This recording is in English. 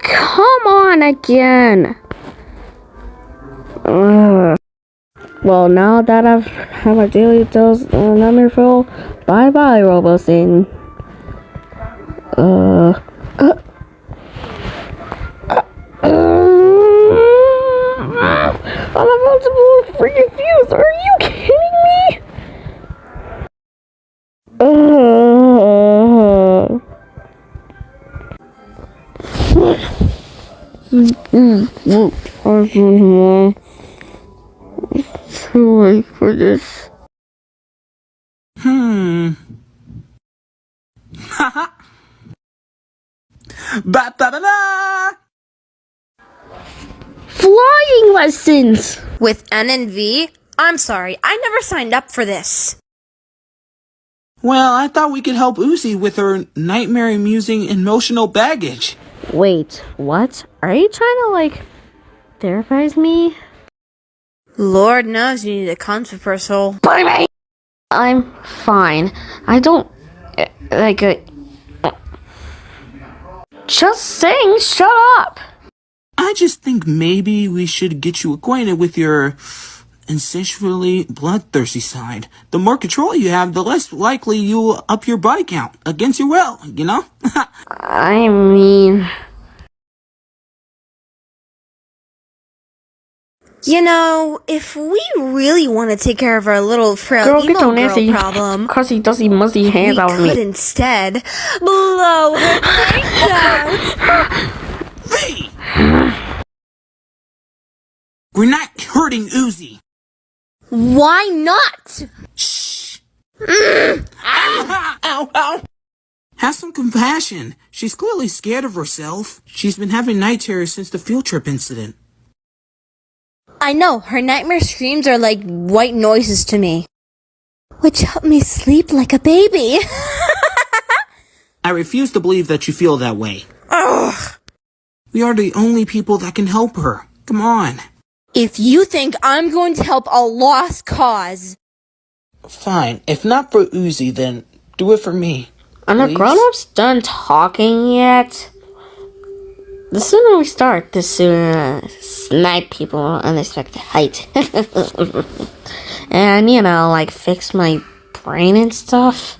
come on again. Well, now that I've had my daily dose of nightmare fuel, bye-bye, Robo-Satan. I'm about to blow a freaking fuse. Are you kidding me? Too late for this. Ba-da-da-da! Flying lessons! With N and V? I'm sorry, I never signed up for this. Well, I thought we could help Uzi with her nightmare-amusing emotional baggage. Wait, what? Are you trying to, therapize me? Lord knows you need a comfort parcel. Bye-bye! I'm fine. I don't, just saying, shut up! I just think maybe we should get you acquainted with your insatiably bloodthirsty side. The more control you have, the less likely you will up your body count against your will, you know? I mean... You know, if we really want to take care of our little frail emo girl problem, cause he does he muzzy hands we out of me. could instead blow her brains out. V! We're not hurting Uzi. Why not? Shh. Ow, ow. Have some compassion. She's clearly scared of herself. She's been having night terrors since the field trip incident. I know, her nightmare screams are like white noises to me, which help me sleep like a baby. I refuse to believe that you feel that way. Ugh. We are the only people that can help her. Come on. If you think I'm going to help a lost cause... Fine. If not for Uzi, then do it for me. Are the grown-ups done talking yet? The sooner we start, the sooner snipe people at unexpected height. And, fix my brain and stuff.